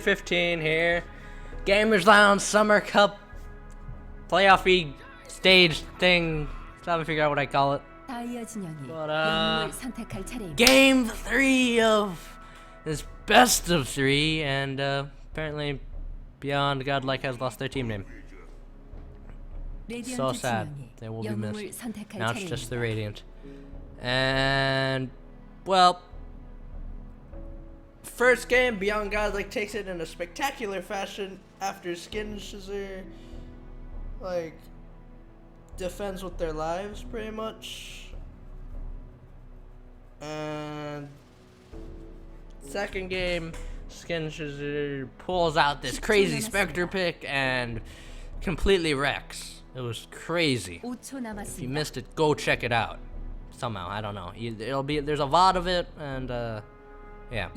15 here. Gamers Lounge Summer Cup playoff-y stage thing. Still haven't figured out what I call it. But game 3 of this best of 3, and apparently BeyondGodlike has lost their team name. So sad. They will be missed. Now it's just the Radiant. And well, first game, BeyondGodlike takes it in a spectacular fashion after Skinshzier defends with their lives pretty much. And second game, Skinshzier pulls out this crazy Spectre pick and completely wrecks. It was crazy. If you missed it, go check it out. Somehow, I don't know. There's a VOD of it, and yeah.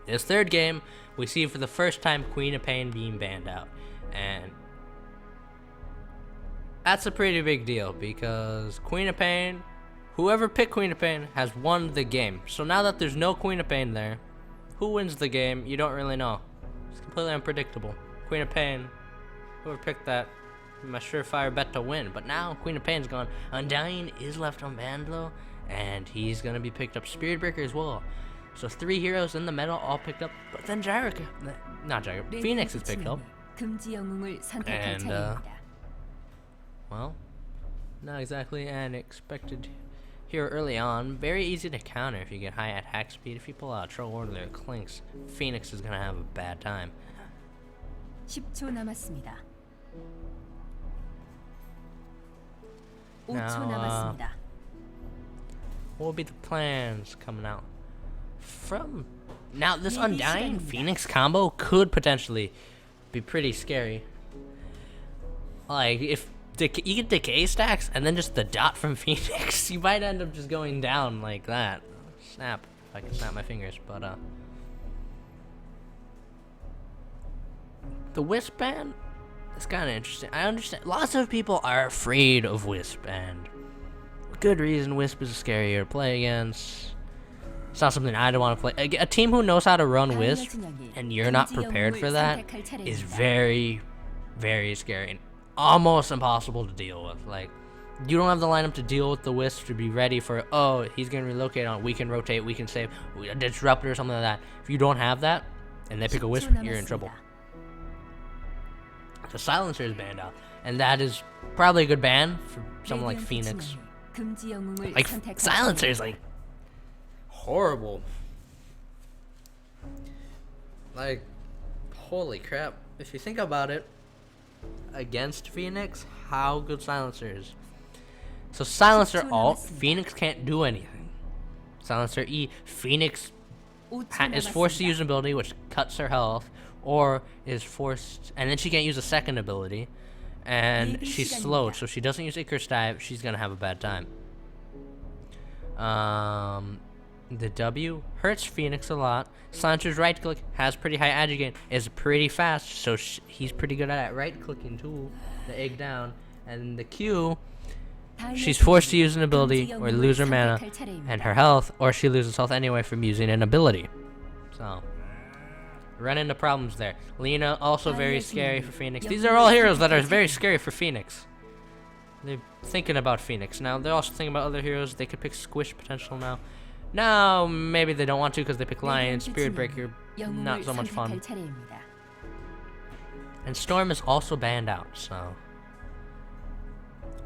This third game, we see for the first time Queen of Pain being banned out, and that's a pretty big deal because Queen of Pain, whoever picked Queen of Pain has won the game. So now that there's no Queen of Pain there, who wins the game? You don't really know. It's completely unpredictable. Queen of Pain, whoever picked that, my surefire bet to win. But now Queen of Pain's gone. Undying is left unbanned though, and he's gonna be picked up. Spirit Breaker as well. So 3 heroes in the middle all picked up, but then Phoenix is picked up. And well, not exactly an expected hero early on. Very easy to counter if you get high attack speed. If you pull out Troll Order or Clinks, Phoenix is gonna have a bad time. 10초 남았습니다. 5초 남았습니다. What will be the plans coming out from now? This Undying Phoenix combo could potentially be pretty scary. Like if you get decay stacks and then just the dot from Phoenix, you might end up just going down like that. Snap! If I can snap my fingers, but the Wisp ban is kind of interesting. I understand lots of people are afraid of Wisp, and good reason. Wisp is scarier to play against. It's not something I'd want to play. A team who knows how to run Wisp and you're not prepared for that is very, very scary and almost impossible to deal with. Like, you don't have the lineup to deal with the Wisp to be ready for, oh, he's going to relocate on, we can rotate, we can save, a disruptor or something like that. If you don't have that and they pick a Wisp, you're in trouble. The Silencer is banned out, and that is probably a good ban for someone like Phoenix. Like, Silencer is like horrible. Like, holy crap. If you think about it, against Phoenix, how good Silencer is. So Silencer alt, Phoenix can't do anything. Silencer E, Phoenix is forced to use an ability which cuts her health, or is forced, and then she can't use a second ability, and she's slowed, so she doesn't use Icarus Dive, she's gonna have a bad time. The W hurts Phoenix a lot. Silencer's right click has pretty high agi gain, is pretty fast, so he's pretty good at right clicking too, the egg down. And the Q, she's forced to use an ability or lose her mana and her health, or she loses health anyway from using an ability. So run into problems there. Lena, also very scary for Phoenix. These are all heroes that are very scary for Phoenix. They're thinking about Phoenix. Now, they're also thinking about other heroes. They could pick Squish potential now. Now, maybe they don't want to because they pick Lion, Spirit Breaker, not so much fun. And Storm is also banned out, so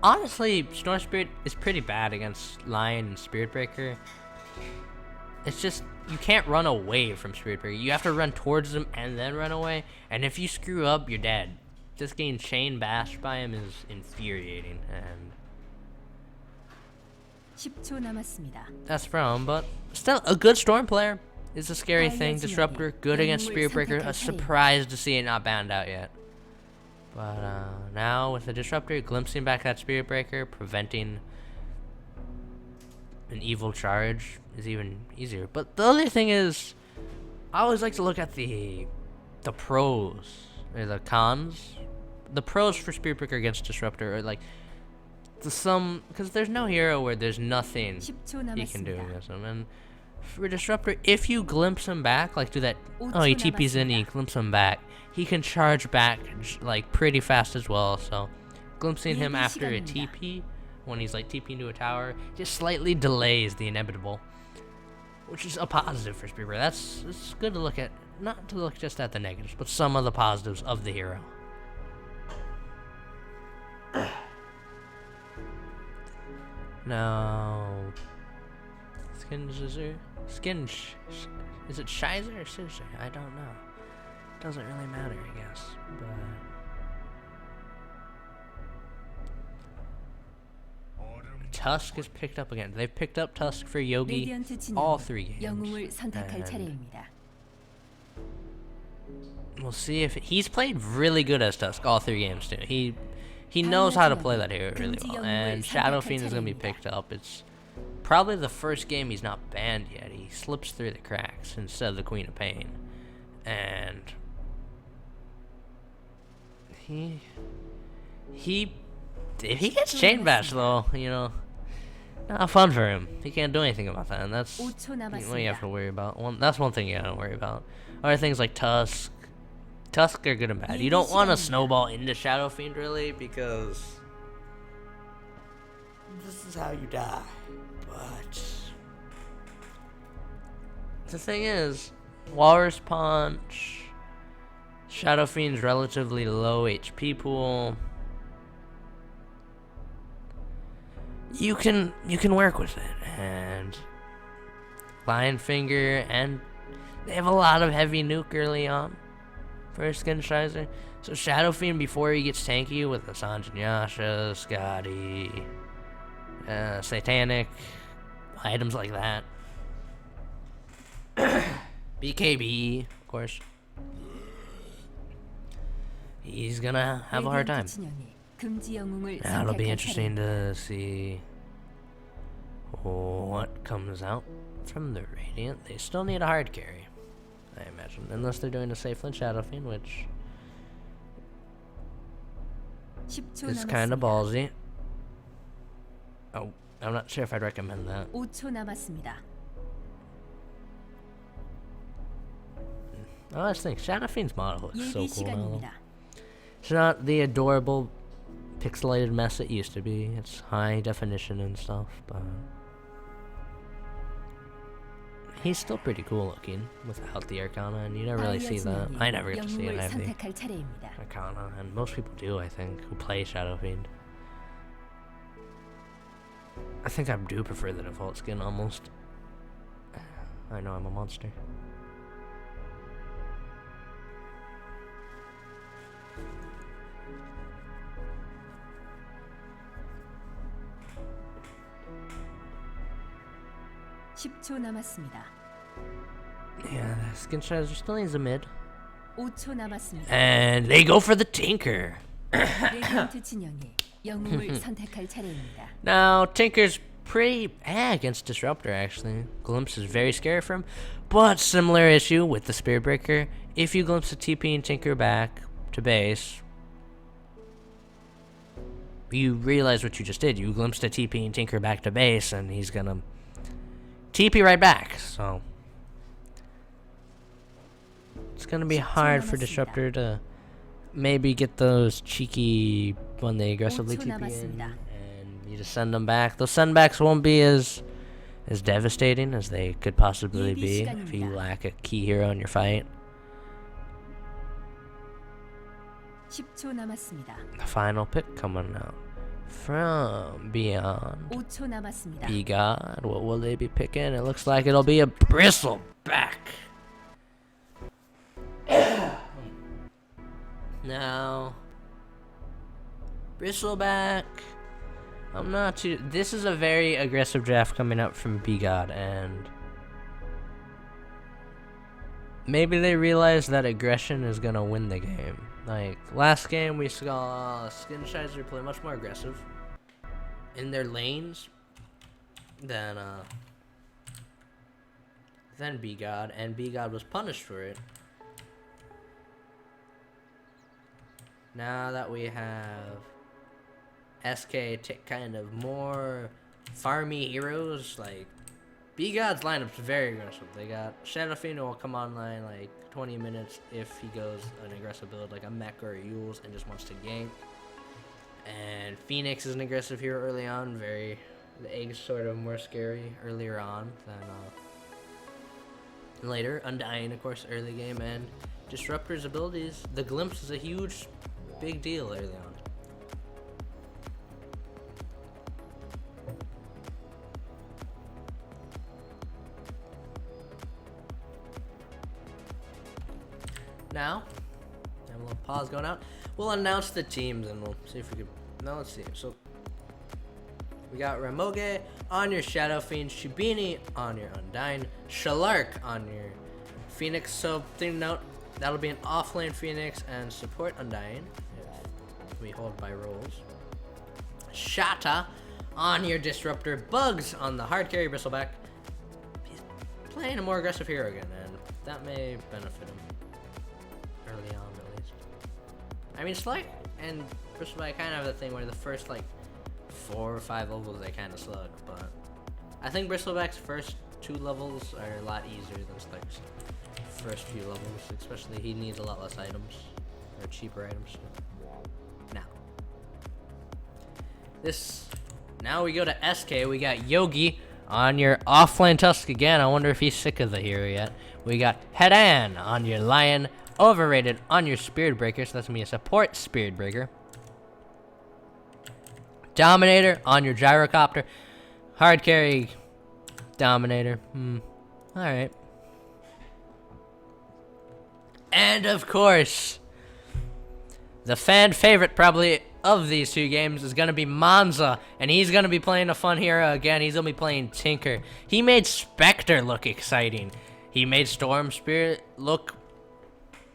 honestly, Storm Spirit is pretty bad against Lion and Spirit Breaker. It's just, you can't run away from Spirit Breaker. You have to run towards them and then run away. And if you screw up, you're dead. Just getting chain bashed by him is infuriating. And 10초 남았습니다. that's from, but still, a good Storm player is a scary thing. Disruptor, good against Spirit Breaker. A surprise to see it not banned out yet. But now with the Disruptor, glimpsing back that Spirit Breaker, preventing an evil charge is even easier. But the other thing is, I always like to look at the pros or the cons. The pros for Spirit Breaker against Disruptor are like because there's no hero where there's nothing he can do against him, and For Disruptor, if you glimpse him back, like do that, oh, he TP's in, he glimpse him back, he can charge back like pretty fast as well. So glimpsing him after a TP, when he's like TPing to a tower, just slightly delays the inevitable, which is a positive for Spear Breaker. It's good to look at, not to look just at the negatives, but some of the positives of the hero. Now, Skinshzier? Is it Shizer or Skinshzier? I don't know. Doesn't really matter, I guess. But Tusk is picked up again. They've picked up Tusk for Yogi all 3 games. 영웅을 선택할 차례입니다. We'll see if he's played really good as Tusk all 3 games too. He knows how to play that hero really well. And Shadow Fiend is gonna be picked up. It's probably the first game he's not banned yet. He slips through the cracks instead of the Queen of Pain. And if he gets chain bashed though, you know, not fun for him. He can't do anything about that, and that's what you have to worry about. That's one thing you gotta worry about. Other things like Tusk. Tusk are good and bad. You don't want to snowball into Shadow Fiend really, because this is how you die. But the thing is, Walrus Punch, Shadow Fiend's relatively low HP pool. You can work with it, and Lion Finger, and they have a lot of heavy nuke early on for Skinshzier. So Shadow Fiend, before he gets tanky with the Sanjin Yasha, Scotty, Satanic, items like that. BKB, of course. He's gonna have a hard time. Now it'll be interesting to see what comes out from the Radiant. They still need a hard carry, I imagine, unless they're doing a Safeland Shadow Fiend, which is kind of ballsy. Oh, I'm not sure if I'd recommend that. 5초 남았습니다. Oh, let's think. Shadow Fiend's model looks so cool now. It's not the adorable pixelated mess it used to be. It's high definition and stuff, but he's still pretty cool looking without the Arcana, and you never really see that. I never get to see it. I have the Arcana, and most people do, I think, who play Shadow Fiend. I think I do prefer the default skin almost. I know I'm a monster. Yeah, Skinshzier still needs a mid. 5초 남았습니다. And they go for the Tinker. 레디언트 진영이 영웅을 선택할 차례입니다. Now, Tinker's pretty against Disruptor, actually. Glimpse is very scary for him. But similar issue with the Spear Breaker. If you glimpse a TP and Tinker back to base, you realize what you just did. You glimpsed a TP and Tinker back to base, and he's gonna TP right back. So it's gonna be hard for Disruptor to maybe get those cheeky when they aggressively TP in, and you just send them back. Those sendbacks won't be as devastating as they could possibly be if you lack a key hero in your fight. 10초 남았습니다. The final pick coming out from Beyond. 5초 남았습니다. BeyondGodlike. What will they be picking? It looks like it'll be a Bristleback. Now, Bristleback. I'm not too. This is a very aggressive draft coming up from BeyondGodlike, and maybe they realize that aggression is gonna win the game. Like last game, we saw Skinshzier play much more aggressive in their lanes than BeyondGodlike, and BeyondGodlike was punished for it. Now that we have SK take kind of more farmy heroes like BeyondGod's lineup's very aggressive. They got Shadow Fiend who will come online like 20 minutes if he goes an aggressive build like a mech or a Yules and just wants to gank. And Phoenix is an aggressive hero early on. The egg's sort of more scary earlier on than later. Undying, of course, early game. And Disruptor's abilities. The Glimpse is a huge, big deal early on. Now, have a little pause going out. We'll announce the teams and we'll see if we can. Now let's see. So we got Ramoge on your Shadow Fiend, Shibini on your Undying, Shalark on your Phoenix. So thing to note, that'll be an offlane Phoenix and support Undying if we hold by rolls. Shatta on your Disruptor, Bugs on the hard carry Bristleback. He's playing a more aggressive hero again, and that may benefit him. Early on, at least. I mean, Slack and Bristleback kind of have the thing where the first, like, 4 or 5 levels they kind of slug, but I think Bristleback's first 2 levels are a lot easier than Slack's first few levels, especially he needs a lot less items, or cheaper items. Now we go to SK, we got Yogi on your offlane Tusk again. I wonder if he's sick of the hero yet. We got Hedan on your Lion, Overrated on your Spirit Breaker, so that's gonna be a support Spirit Breaker. Dominator on your Gyrocopter, hard carry Dominator. Alright. And of course, the fan favorite probably of these 2 games is gonna be Monza, and he's gonna be playing a fun hero again. He's gonna be playing Tinker. He made Spectre look exciting. He made Storm Spirit look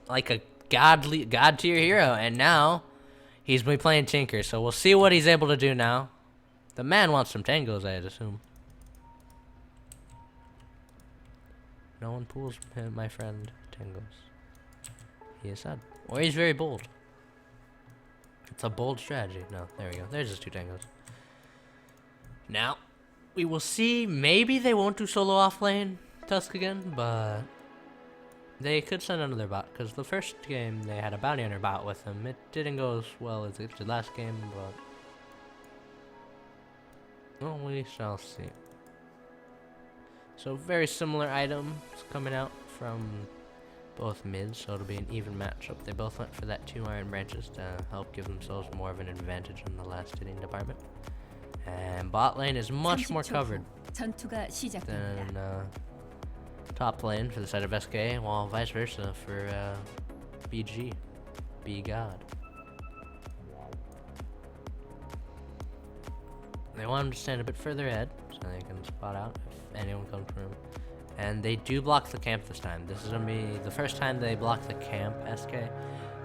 like a god tier hero, and now he's been playing Tinker, so we'll see what he's able to do now. The man wants some tangos, I'd assume. No one pulls him, my friend, tangos. He is sad. Or he's very bold. It's a bold strategy. No, there we go. There's just 2 tangos. Now, we will see. Maybe they won't do solo offlane Tusk again, but they could send another bot, because the first game they had a bounty hunter bot with them. It didn't go as well as it did last game, but well, we shall see. So very similar items coming out from both mids, so it'll be an even matchup. They both went for that 2 Iron Branches to help give themselves more of an advantage in the last hitting department. And bot lane is much more covered 전투가 시작됩니다. than top lane for the side of SK, while vice versa for BG, BeyondGod. They want him to stand a bit further ahead so they can spot out if anyone comes from him. And they do block the camp this time. This is going to be the first time they block the camp, SK.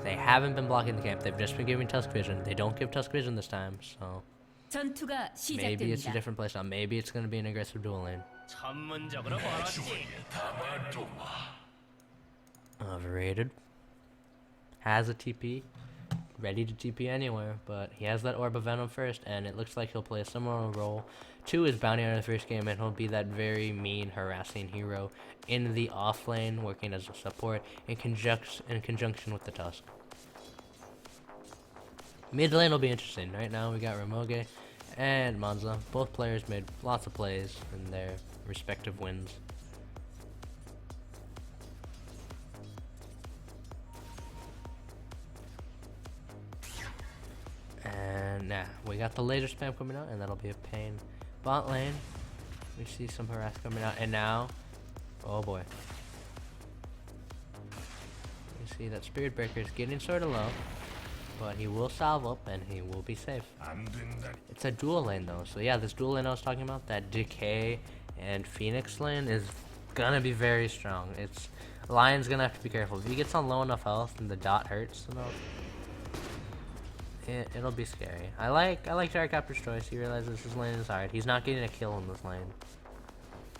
They haven't been blocking the camp. They've just been giving Tusk Vision. They don't give Tusk Vision this time, so 전투가 maybe it's a 시작됩니다. different playstyle. Maybe it's going to be an aggressive dual lane. Overrated. Has a TP. Ready to TP anywhere, but he has that Orb of Venom first, and it looks like he'll play a similar role to his bounty hunter in the first game, and he'll be that very mean, harassing hero in the off lane, working as a support in conjunction with the Tusk. Mid lane will be interesting. Right now we got Ramoge and Monza. Both players made lots of plays in their respective wins. And we got the laser spam coming out, and that'll be a pain. Bot lane, we see some harass coming out, and now, oh boy. You see that Spirit Breaker is getting sort of low, but he will salve up, and he will be safe. It's a dual lane though, so yeah, this dual lane I was talking about, that Decay and Phoenix lane is gonna be very strong. Lion's gonna have to be careful. If he gets on low enough health and the dot hurts enough, it'll be scary. I like Gyrocopter's choice. He realizes his lane is hard. He's not getting a kill in this lane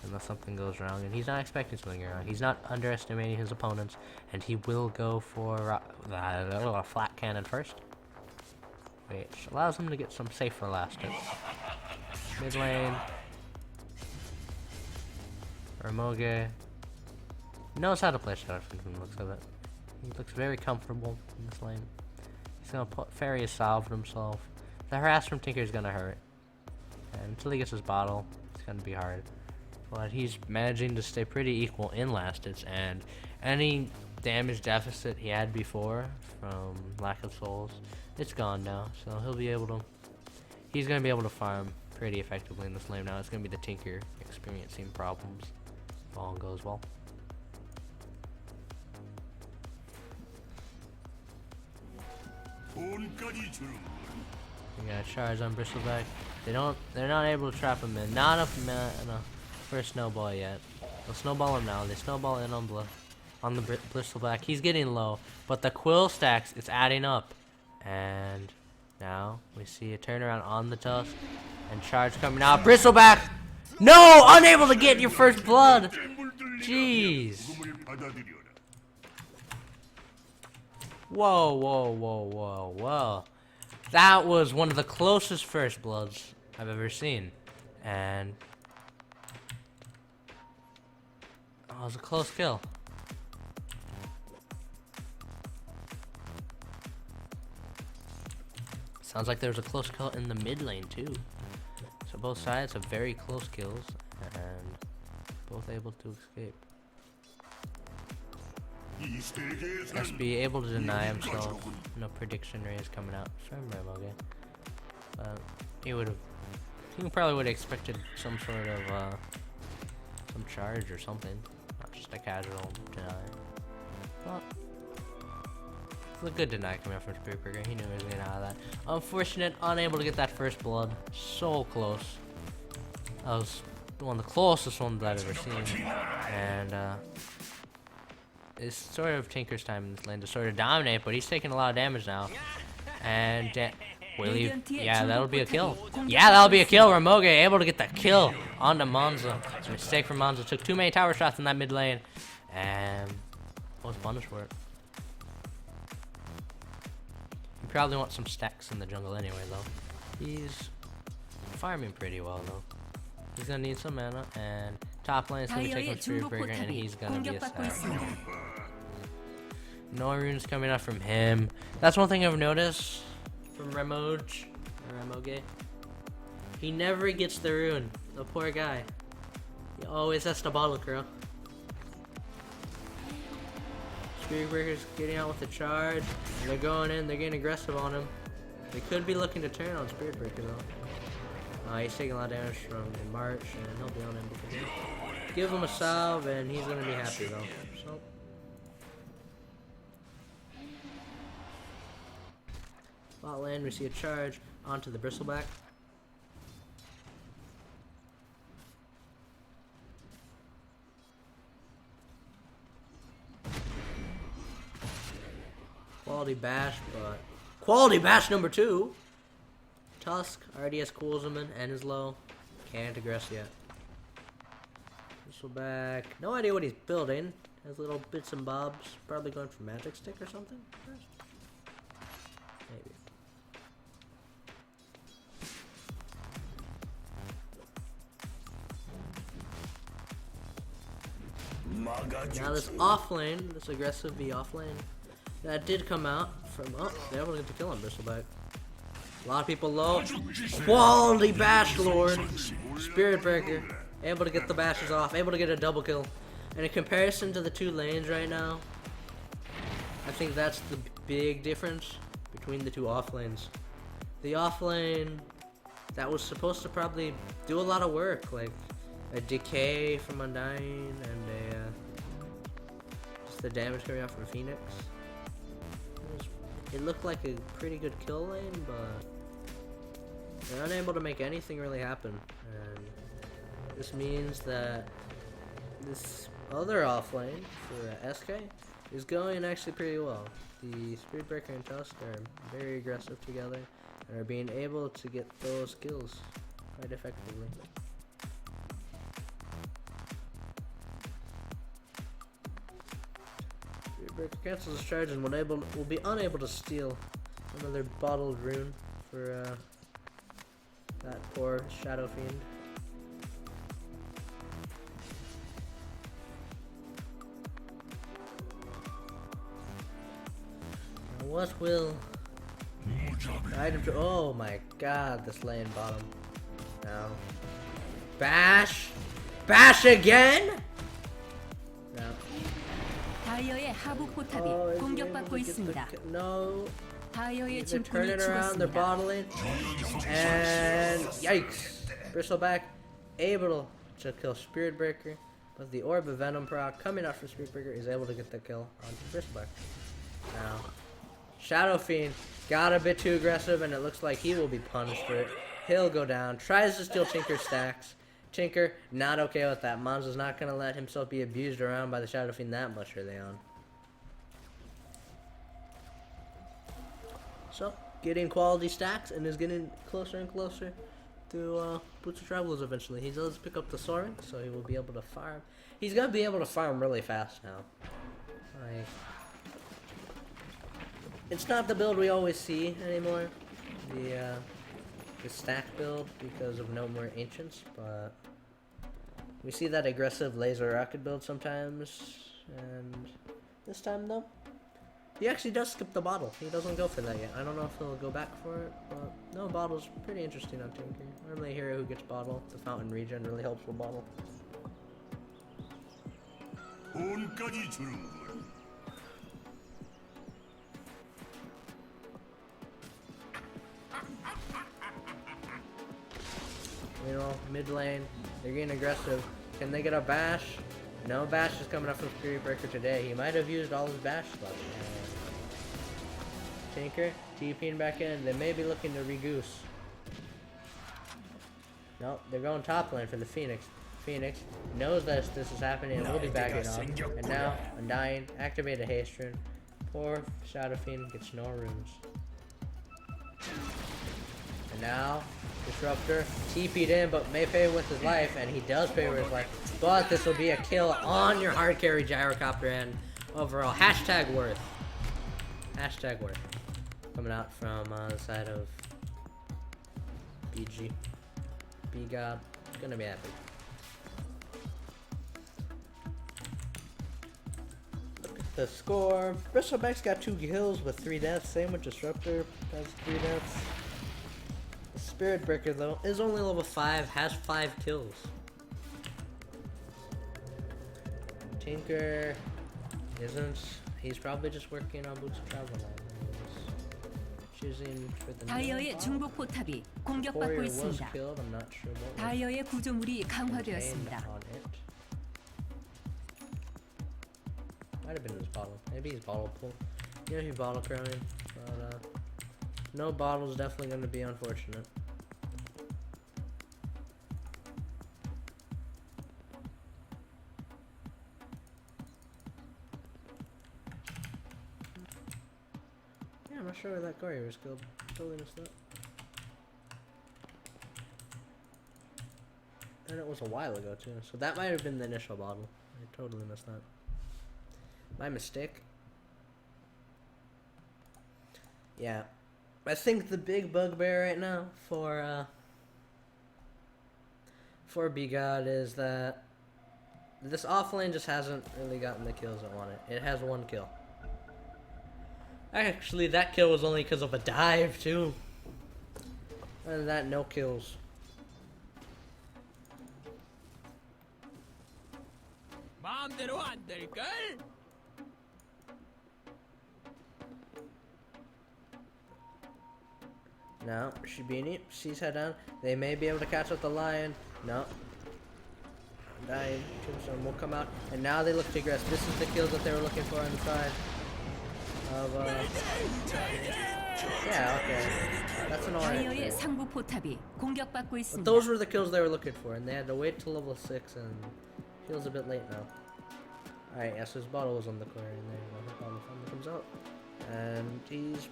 unless something goes wrong, and he's not expecting something to go wrong. He's not underestimating his opponents, and he will go for a flat cannon first, which allows him to get some safer last hits. Mid lane. Ramoge knows how to play Shadow Fiend from the looks of it. He looks very comfortable in this lane. He's gonna put Fairy Salve himself. The harass from Tinker is gonna hurt. And until he gets his bottle, it's gonna be hard. But he's managing to stay pretty equal in last hits, and any damage deficit he had before from lack of souls, it's gone now. So he's gonna be able to farm pretty effectively in this lane now. It's gonna be the Tinker experiencing problems if all goes well. We got a charge on Bristleback. They're not able to trap him in. Not enough mana for a snowball yet. They'll snowball him now. They snowball in on the Bristleback. He's getting low, but the Quill stacks, it's adding up. And now we see a turnaround on the Tusk and charge coming out. Bristleback! No! Unable to get your first blood! Jeez. Whoa, whoa, whoa, whoa, whoa. That was one of the closest first bloods I've ever seen. And that was a close kill. Sounds like there was a close kill in the mid lane too. So both sides have very close kills and both able to escape. SB able to deny himself. No prediction raise coming out from Ramoge. But he probably would have expected some sort of some charge or something, not just a casual deny. But it's a good deny coming out from Spirit Breaker. He knew he was getting out of that. Unfortunate, unable to get that first blood. So close. That was one of the closest ones I've ever seen. And it's sort of Tinker's time in this lane to sort of dominate, but he's taking a lot of damage now. And will he? Yeah, that'll be a kill. Yeah, that'll be a kill. Ramoge able to get that kill onto Monza. It's a mistake from Monza. Took too many tower shots in that mid lane, and was punished for it. He probably wants some stacks in the jungle anyway, though. He's farming pretty well, though. He's gonna need some mana, and top lane is gonna be taking Spirit Breaker, and he's gonna be a sack. No runes coming out from him. That's one thing I've noticed from Ramoge. He never gets the rune. The poor guy. He always has to bottle curl. Spirit Breaker's getting out with the charge. And they're going in. They're getting aggressive on him. They could be looking to turn on Spirit Breaker though. He's taking a lot of damage from in March, and he'll be on him because give him a salve, and he's gonna be happy though. So. Bot lane, we see a charge onto the Bristleback. Quality bash, but quality bash number 2. Tusk already has cools him in and is low. Can't aggress yet. Bristleback, no idea what he's building. Has little bits and bobs. Probably going for magic stick or something first. Maybe. Now this off lane, this aggressive V off lane, that did come out from, oh, they're able to get the kill on Bristleback. A lot of people low. Quality bash lord. Spirit Breaker, able to get the bashes off, able to get a double kill. And in comparison to the two lanes right now, I think that's the big difference between the two off lanes. The off lane that was supposed to probably do a lot of work, like a decay from Undying and just the damage coming out from Phoenix. It looked like a pretty good kill lane, but they're unable to make anything really happen. And this means that this other off lane for SK is going actually pretty well. The Spirit Breaker and Tusk are very aggressive together and are being able to get those kills quite effectively. Spirit Breaker cancels his charge and will be unable to steal another bottled rune for that poor Shadow Fiend. what will item to? Oh my god, this lane bottom. Now, bash, bash again. Now, 다이어의 하부 포탑이 oh, is he able 공격받고 to get the 있습니다. no. 다이어의 They're turning 진군이 around, they're 죽었습니다. bottling, and yikes! Bristleback able to kill Spirit Breaker, but the Orb of Venom proc coming out for Spirit Breaker is able to get the kill onto Bristleback. Now, Shadow Fiend got a bit too aggressive, and it looks like he will be punished for it. He'll go down, tries to steal Tinker's stacks. Tinker, not okay with that. Monza's not going to let himself be abused around by the Shadow Fiend that much early on. So, getting quality stacks and is getting closer and closer to Boots of Travelers eventually. He does pick up the Soaring, so he will be able to farm. He's going to be able to farm really fast now. Like, it's not the build we always see anymore, the stack build, because of no more Ancients, but we see that aggressive laser rocket build sometimes, and this time though, he actually does skip the bottle. He doesn't go for that yet. I don't know if he'll go back for it, but no, bottle's pretty interesting on Tinker. Normally a hero who gets bottle, the fountain regen really helps with bottle. You know, mid lane, they're getting aggressive. Can they get a bash? No bash is coming up from Spirit Breaker today. He might have used all his bash slots. Tinker, TPing back in. They may be looking to re-goose. No, they're going top lane for the Phoenix. Phoenix knows that this is happening and will be backing off. And now, Undying, activate a haste rune. Poor Shadow Fiend gets no runes. And now, Disruptor TP'd in, but may pay with his life, and he does pay with his life. But this will be a kill on your hard carry Gyrocopter, and overall, hashtag worth. Hashtag worth. Coming out from the side of BG. BGod. Gonna be happy. Look at the score. Bristleback's got 2 kills with 3 deaths. Same with Disruptor, has 3 deaths. The Spirit Breaker, though, is only level 5, has 5 kills. Tinker isn't. He's probably just working on Boots of Travel now. Choosing for the 다이어의 중복 포탑이 공격받고 Warrior was 있습니다. killed. I'm not sure what was 다이어의 구조물이 contained 강화되었습니다. on it. Might have been his bottle. Maybe his bottle pull. You know, he's bottle crowing. But no bottle's definitely going to be unfortunate. I'm not sure where that Courier was killed. Totally missed that. And it was a while ago too, so that might have been the initial bottle. I totally missed that. My mistake. Yeah. I think the big bugbear right now for BGod is that this offlane just hasn't really gotten the kills it wanted. It has 1 kill. Actually, that kill was only because of a dive, too. Other than that, no kills. Now, Shibini sees head down. They may be able to catch up the lion. No. Dying. Tombstone will come out. And now they look to aggress. This is the kills that they were looking for on the side. Yeah, okay. That's an 다이어의 alright. 상부 포탑이 공격받고 But 있습니다. those were the kills they were looking for, and they had to wait till level 6, and feels a bit late now. Alright, yeah, so his bottle was on the corner, and there you go. His bottle finally comes out. And he's...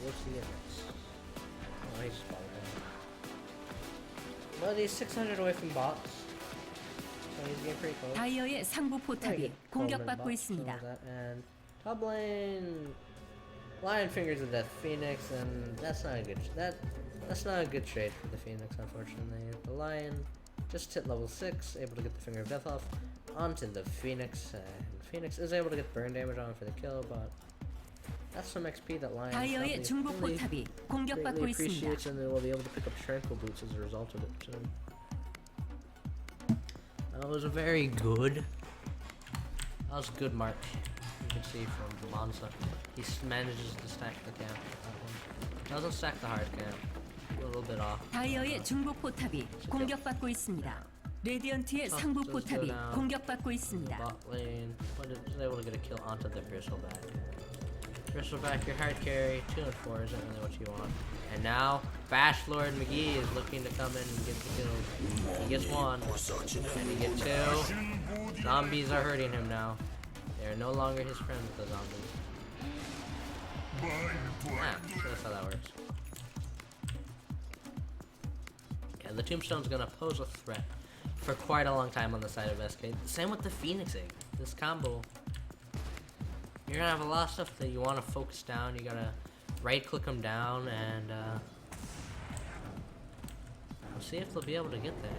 What's he get next? Oh, he's just bottle down. But he's 600 away from bots. So he's getting pretty close. 다이어의 상부 포탑이 공격받고 Bots, 있습니다. so that, and top lane... Lion fingers of death, Phoenix, and that's not a good that's not a good trade for the Phoenix, unfortunately. The Lion Just hit level 6, able to get the Finger of Death off onto the Phoenix, and Phoenix is able to get burn damage on for the kill, but that's some XP that Lion 다이어의 중복 really 포탑이 공격받고 greatly 있습니다. appreciates, and they will be able to pick up tranquil boots as a result of it too. That was a very good. That was a good mark. You can see from Monza. He manages to stack the camp. That one doesn't stack the hard camp. A little bit off. 다이어의 중복 포탑이 공격받고 있습니다. 레디언트의 상부 포탑이 공격받고 있습니다. Bot lane, but it was able to get a kill onto the Bristleback. Bristleback, your hard carry, 2 and 4 isn't really what you want. And now, Bash Lord McGee is looking to come in and get the kills. He gets 1, and he gets 2. Zombies are hurting him now. They are no longer his friends, the zombies. So that's how that works. Yeah, the Tombstone's gonna pose a threat for quite a long time on the side of SK. Same with the Phoenix Egg. This combo, you're gonna have a lot of stuff that you want to focus down. You gotta right-click them down, and we'll see if they'll be able to get there.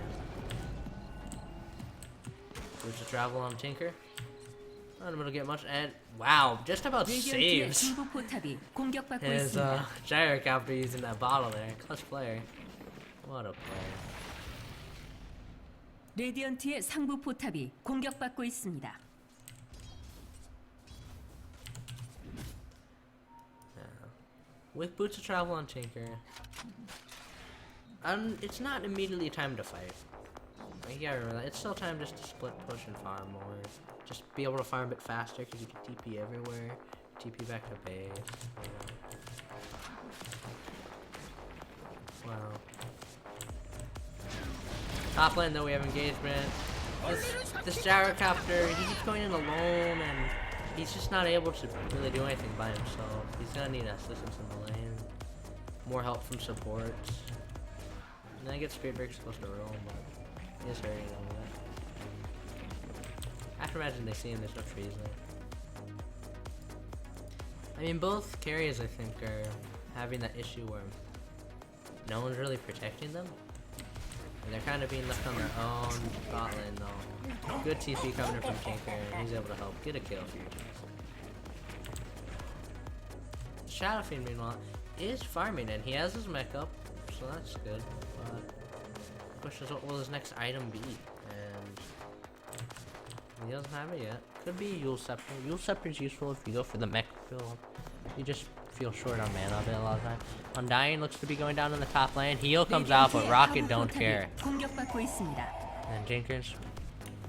There's a travel on Tinker. Not able to get much, and wow, just about 레디언트의 saves 중복 포탑이 공격받고 his 있습니다. Gyrocopter using that bottle there. Clutch player. What a player. 레디언트의 상부 포탑이 공격받고 있습니다. With boots of travel on Tinker, it's not immediately time to fight. You gotta remember that. It's still time just to split push and farm more. Just be able to farm a bit faster because you can TP everywhere. TP back to base. Wow. Top lane though, we have engagement. This Gyrocopter, he keeps going in alone, and he's just not able to really do anything by himself. He's gonna need assistance in the lane. More help from supports. And I get Spirit Breaker's supposed to roam, but he is hurting a little bit. I have to imagine they see him, there's no trees there. I mean, both carriers, I think, are having that issue where no one's really protecting them. And they're kind of being left on their own. Bot lane, though. Good TP coming in from Tinker, and he's able to help get a kill for your team. Shadow Fiend, meanwhile, is farming, and he has his mech up, so that's good. But the question is, what will his next item be? And he doesn't have it yet. Could be Yule Scepter. Yule Scepter is useful if you go for the mech build. You just feel short on mana a bit a lot of times. Undying looks to be going down in the top lane. Heal comes out, but Rocket don't care. 공격받고 있습니다. And Jenkins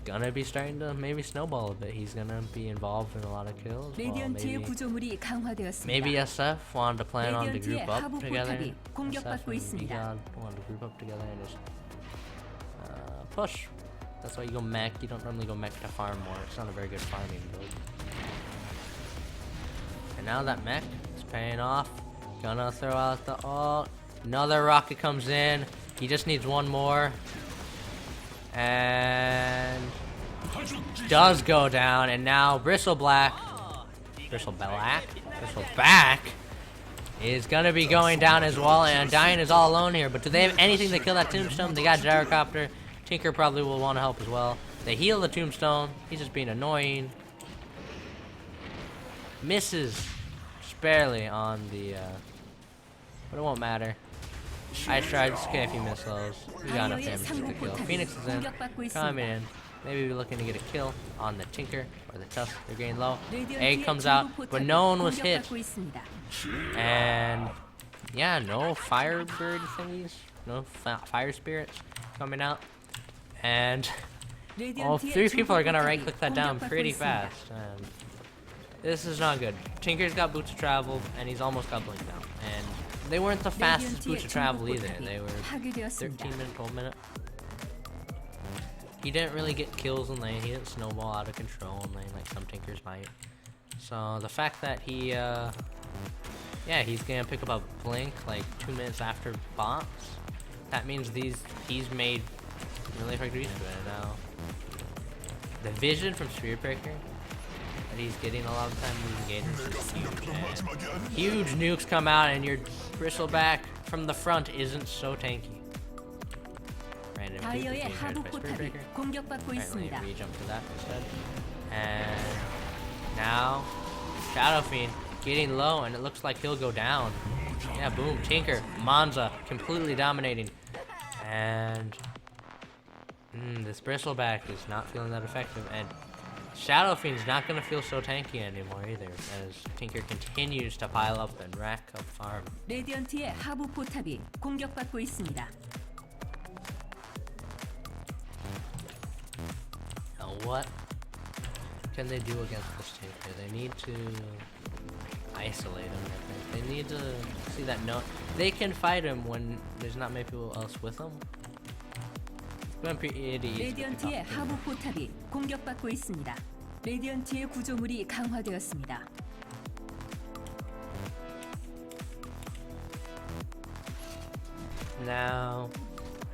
gonna be starting to maybe snowball a bit. He's gonna be involved in a lot of kills. Well, 레디언트의 구조물이 강화되었습니다. maybe SF wanted to plan on to group up 하부 together. 포탑이 공격받고 SF and 있습니다. BeyondGod wanted to group up together and just push. That's why you go mech. You don't normally go mech to farm more. It's not a very good farming build. And now that mech is paying off. Gonna throw out the ult. Another rocket comes in. He just needs one more. And does go down. And now Bristleback is gonna be going down as well. And Undying is all alone here. But do they have anything to kill that Tombstone? They got Gyrocopter. Tinker probably will want to help as well. They heal the Tombstone. He's just being annoying. Misses just barely on the but it won't matter. I tried. It's okay if you miss those. You got enough damage to get the kill. Phoenix is in. Coming in. Maybe we're looking to get a kill on the Tinker or the Tusk. They're getting low. Egg comes out, but no one was hit. And yeah, no Firebird thingies. No fire spirits coming out. And all 3 people are gonna right click that down pretty fast. And this is not good. Tinker's got boots of travel, and he's almost got blink now. And they weren't the fastest boots of travel either. They were 13-minute, 12-minute. He didn't really get kills in lane. He didn't snowball out of control in lane like some Tinkers might. So the fact that he, yeah, he's gonna pick up a blink like 2 minutes after bots. That means he's made really effective use of it now. The vision from Spirit Breaker that he's getting a lot of the time in engagements is huge. Huge nukes come out, and your Bristleback from the front isn't so tanky. random 다이어의 being 하부 hurt by Spirit 포탑이 Breaker. 공격받고 Apparently 있습니다. we jump to that instead. And now Shadow Fiend getting low, and it looks like he'll go down. Yeah, boom. Tinker, Monza completely dominating. And this Bristleback is not feeling that effective, and Shadow Fiend's not gonna feel so tanky anymore either, as Tinker continues to pile up and rack up farm. 레디언트의 하부 포탑이 공격받고 있습니다. Now what can they do against this Tinker? They need to isolate him, I think. They need to see that they can fight him when there's not many people else with him. It's been pretty easy to pick 레디언트의 up. 하부 포탑이 공격받고 있습니다. 레디언트의 구조물이 강화되었습니다. Now,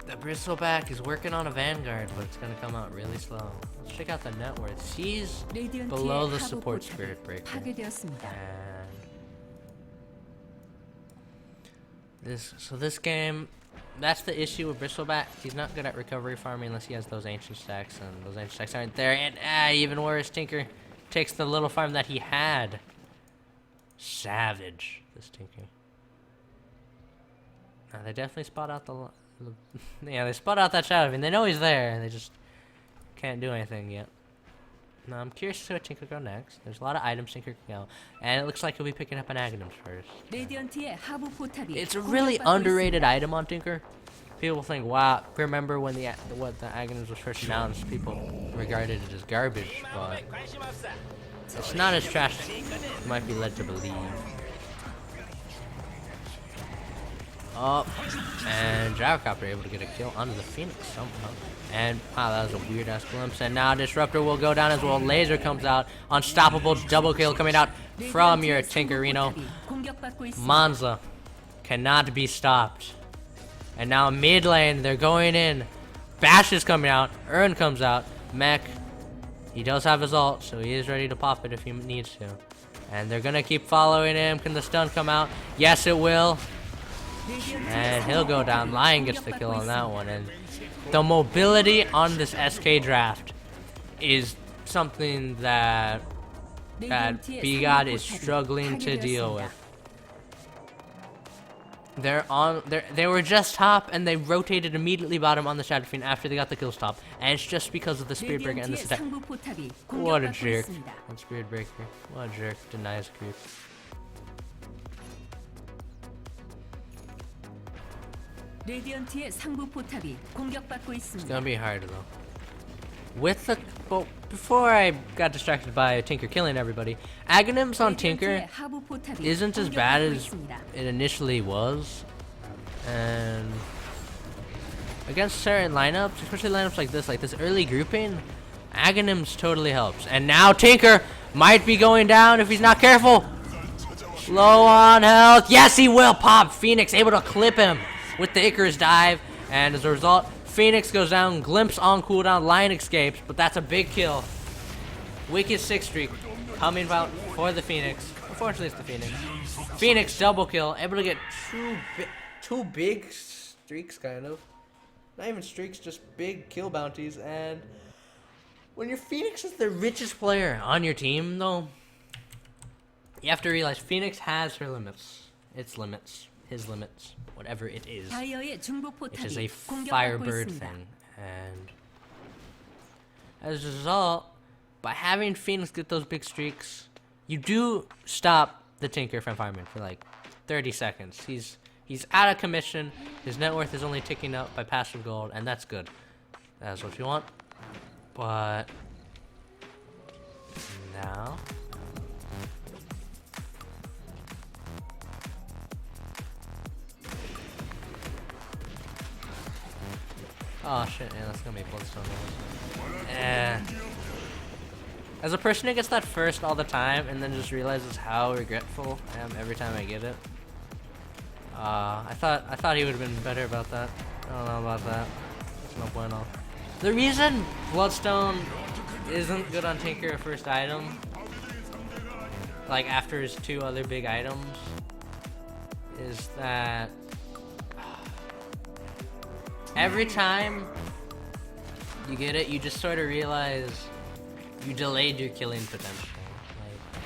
the Bristleback is working on a Vanguard, but it's gonna come out really slow. Let's check out the net worth. She's below the 레디언트의 하부 support 포탑이 Spirit Breaker. 파괴되었습니다. And this game, that's the issue with Bristleback. He's not good at recovery farming unless he has those ancient stacks, and those ancient stacks aren't there. And even worse, Tinker takes the little farm that he had. Savage, this Tinker. Now they definitely spot out yeah, they spot out that Shadow, and they know he's there, and they just can't do anything yet. Now I'm curious to see what Tinker go next. There's a lot of items Tinker can go, and it looks like he'll be picking up an Aghanims first. 레디언트의 하부 포탑이 It's a really 공격받고 underrated 있습니다. item on Tinker. People think, wow, remember when the Aghanims was first announced, people regarded it as garbage, but it's not as trash as you might be led to believe. Oh, and Gyrocopter able to get a kill onto the Phoenix somehow. And wow, that was a weird ass glimpse. And now Disruptor will go down as well. Laser comes out. Unstoppable double kill coming out from your Tinkerino. Monza cannot be stopped. And now mid lane, they're going in. Bash is coming out. Urn comes out. Mech, he does have his ult, so he is ready to pop it if he needs to. And they're gonna keep following him. Can the stun come out? Yes, it will. And he'll go down. Lion gets the kill on that one. And the mobility on this SK draft is something that BeyondGod is struggling to deal with. They were just top, and they rotated immediately bottom on the Shadow Fiend after they got the kill stop, and it's just because of the Spirit Breaker and this attack. What a jerk! That Spirit Breaker. What a jerk! Denies creep. 레디언트의 상부 포탑이 공격받고 It's 있습니다. gonna be hard though. Before I got distracted by Tinker killing everybody, Aghanims on Tinker isn't as bad as it initially was, and against certain lineups, especially lineups like this early grouping, Aghanims totally helps. And now Tinker might be going down if he's not careful. Low on health. Yes, he will pop. Phoenix able to clip him with the Icarus dive, and as a result, Phoenix goes down, Glimpse on cooldown, Lion escapes, but that's a big kill. Wicked 6 streak coming out for the Phoenix. Unfortunately, it's the Phoenix. Phoenix double kill, able to get two big streaks, kind of. Not even streaks, just big kill bounties. And when your Phoenix is the richest player on your team, though, you have to realize Phoenix has her limits. Its limits. His limits. Whatever it is. It is a Firebird thing. And as a result, by having Phoenix get those big streaks, you do stop the Tinker from farming for like 30 seconds. He's out of commission. His net worth is only ticking up by passive gold, and that's good. That's what you want. But now oh shit, yeah, that's gonna be Bloodstone. As a person who gets that first all the time and then just realizes how regretful I am every time I get it, I thought he would have been better about that. I don't know about that. It's no bueno. The reason Bloodstone isn't good on Tinker first item, like after his 2 other big items, is that every time you get it, you just sort of realize you delayed your killing potential. Like,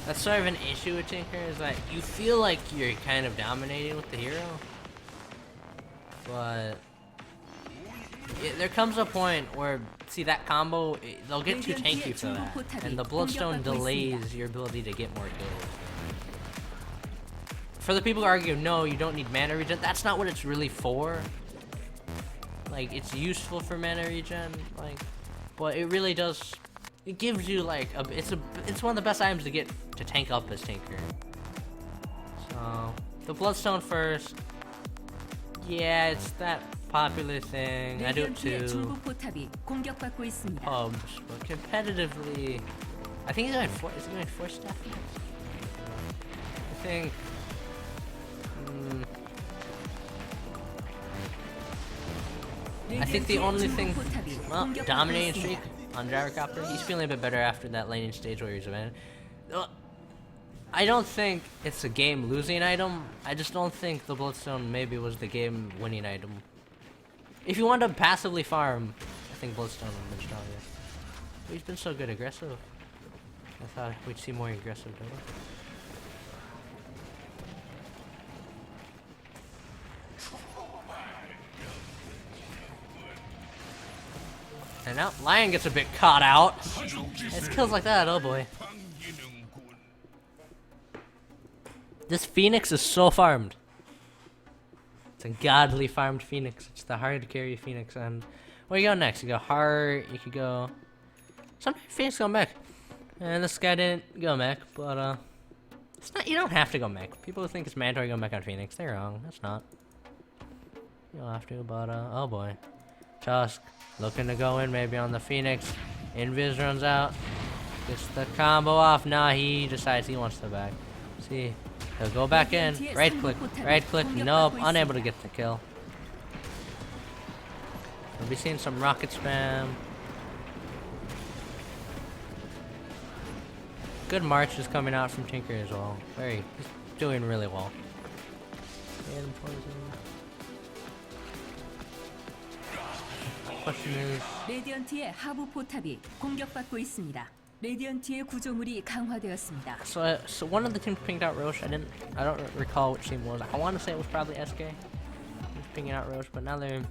that's sort of an issue with Tinker, is that you feel like you're kind of dominating with the hero, but there comes a point where, see, that combo, they'll get too tanky for that, and the Bloodstone delays your ability to get more kills. For the people who argue, no, you don't need mana regen, that's not what it's really for. Like, it's useful for mana regen, like, but it really does, it gives you, like, it's one of the best items to get to tank up as Tinker. So, the Bloodstone first, yeah, it's that popular thing, I do it too. Pubs, but competitively, I think he's going is he going 4 staff? I think, I think the only thing, well, dominating streak on Gyrocopter, he's feeling a bit better after that laning stage where he's abandoned. I don't think it's a game losing item, I just don't think the Bloodstone maybe was the game winning item. If you want to passively farm, I think Bloodstone would have been stronger. But he's been so good aggressive. I thought we'd see more aggressive Dota. And now Lion gets a bit caught out. It's kills like that, oh boy. This Phoenix is so farmed. It's a godly farmed Phoenix. It's the hard to carry Phoenix. And where you go next? You go Heart, you could go... Sometimes Phoenix go mech. And this guy didn't go mech, but it's not, you don't have to go mech. People who think it's mandatory to go mech on Phoenix, they're wrong. That's not. You don't have to, but oh boy. Tusk looking to go in maybe on the Phoenix. Invis runs out. Gets the combo off. Nah, he decides he wants to back. See, he'll go back in. Right click. Nope, unable to get the kill. We'll be seeing some rocket spam. Good march is coming out from Tinker as well. He's doing really well. And poison. Question is, 레디언트의 하부 포탑이 공격받고 있습니다. 레디언트의 구조물이 강화되었습니다. so one of the teams pinged out Roche. I don't recall which team it was. I want to say it was probably SK. He's pinging out Roche, but now they're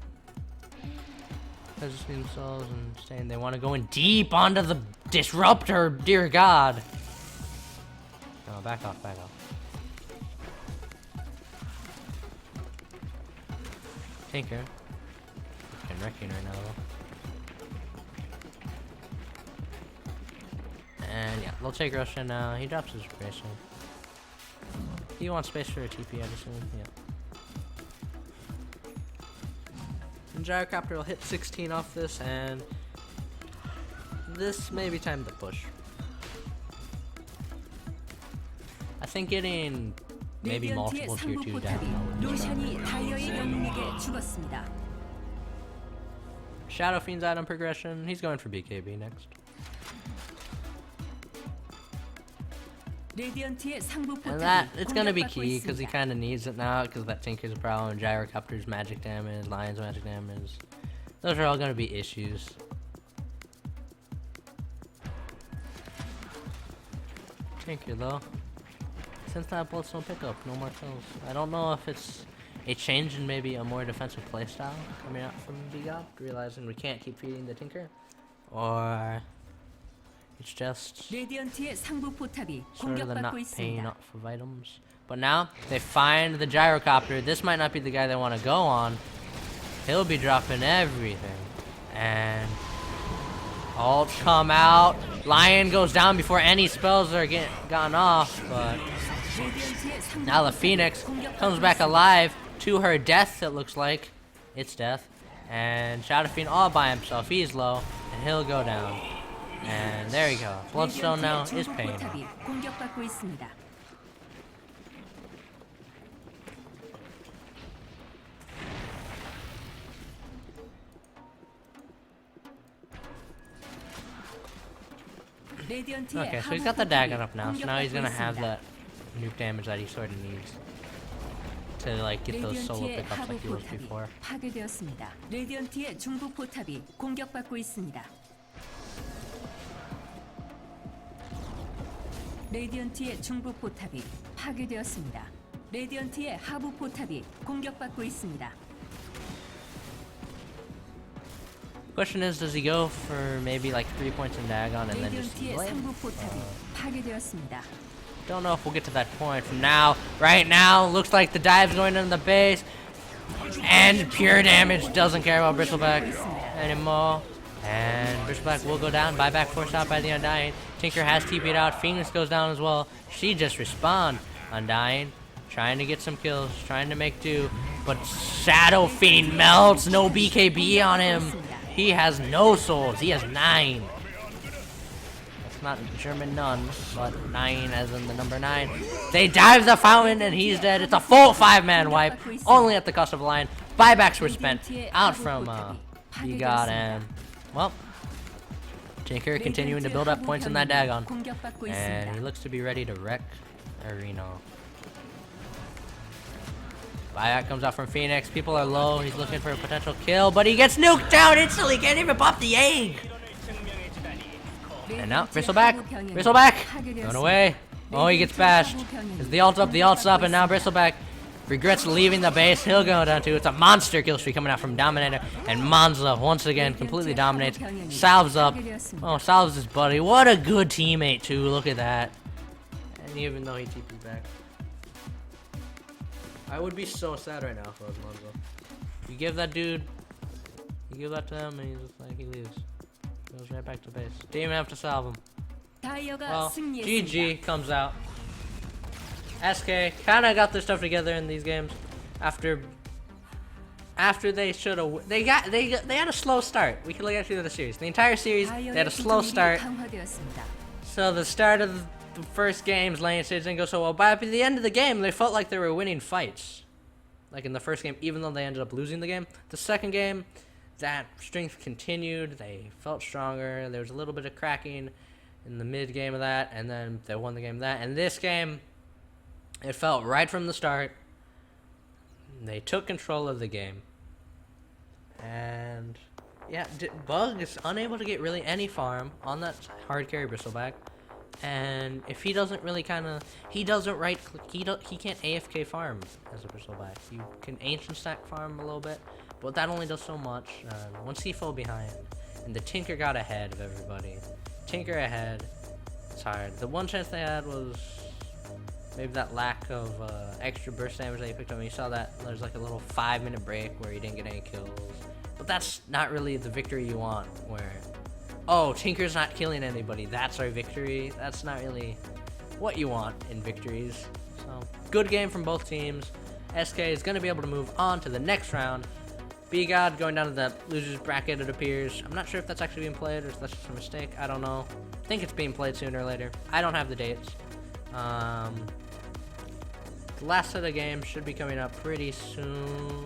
positioning themselves and saying they want to go in deep onto the disruptor. Dear God! No, back off. Tinker. Wrecking right now though. And yeah, they'll take Roshan now. He drops his ration. He wants space for a TP, I'd assume. Yeah. And Gyrocopter will hit 16 off this, and this may be time to push. I think getting maybe multiple tier 2 down. 로션이 다이어의 영웅에게 죽었습니다. Shadow Fiend's item progression. He's going for BKB next. And that, it's gonna be key because he kind of needs it now because that Tinker's a problem, Gyrocopter's magic damage, Lion's magic damage. Those are all gonna be issues. Tinker though. Since that Bloodstone pickup, no more kills. I don't know if it's a change in maybe a more defensive playstyle coming out from BeyondGodlike, realizing we can't keep feeding the Tinker, or it's just sort of the not paying off of items. But now they find the Gyrocopter. This might not be the guy they want to go on. He'll be dropping everything, and ult come out. Lion goes down before any spells are gotten off, but now the Phoenix comes back alive. To her death, it looks like. It's death. And Shadow Fiend all by himself. He's low, and he'll go down. And there you go. Bloodstone now is paying off. Okay, so he's got the Dagon up now, so now he's gonna have that nuke damage that he sort of needs. to like get those solo 레디언트의 pickups 하부 like he was 포탑이 before. 파괴되었습니다. 레디언트의 중부 포탑이 공격받고 있습니다. 레디언트의 중부 포탑이 파괴되었습니다. 레디언트의 하부 포탑이 공격받고 있습니다. Question is, does he go for maybe like 3 points in Dagon and then just 레디언트의 play? 상부 포탑이 파괴되었습니다. Don't know if we'll get to that point from now. Right now, looks like the dive's going into the base. And pure damage doesn't care about Bristleback anymore. And Bristleback will go down. Buyback forced out by the Undying. Tinker has TP'd out. Phoenix goes down as well. She just respawned. Undying, trying to get some kills, trying to make do. But Shadow Fiend melts. No BKB on him. He has no souls. He has 9. Not German none, but 9 as in the number 9. They dive the fountain and he's dead. It's a full 5-man wipe, only at the cost of a line. Buybacks were spent out from BeyondGodlike, and well, Tinker continuing to build up points in that Dagon, and he looks to be ready to wreck Arena. Buyback comes out from Phoenix. People are low. He's looking for a potential kill, but he gets nuked down instantly. Can't even pop the egg. And now, Bristleback, going away. Oh, he gets bashed. Is the ult's up, and now Bristleback regrets leaving the base. He'll go down too. It's a monster kill streak coming out from Dominator, and Monza once again completely dominates. Salves up. Oh, salves his buddy. What a good teammate too. Look at that. And even though he TP'd back, I would be so sad right now if I was Monza. You give that dude, you give that to him, and he's just like he leaves. Goes right back to base. Didn't even have to salve him. Well, GG comes out. SK kind of got their stuff together in these games after they should have. They had a slow start. We can look at the series. The entire series they had a slow start. So the start of the first game's lane stage didn't go so well. But at the end of the game, they felt like they were winning fights. Like in the first game, even though they ended up losing the game. The second game, that strength continued. They felt stronger. There was a little bit of cracking in the mid game of that, and then they won the game of that. And this game, it felt right from the start. They took control of the game. And yeah, Bug is unable to get really any farm on that hard carry Bristleback. And if he doesn't really he doesn't right click, he can't AFK farm as a Bristleback. You can ancient stack farm a little bit, but that only does so much. Once he fell behind, and the Tinker got ahead of everybody. Tinker ahead, it's hard. The one chance they had was maybe that lack of extra burst damage that he picked up. And you saw that there's like a little 5-minute break where he didn't get any kills. But that's not really the victory you want, where, oh, Tinker's not killing anybody, that's our victory. That's not really what you want in victories. So, good game from both teams. SK is going to be able to move on to the next round. BeyondGodlike going down to the losers bracket, it appears. I'm not sure if that's actually being played or if that's just a mistake. I don't know. I think it's being played sooner or later. I don't have the dates. The last set of games should be coming up pretty soon.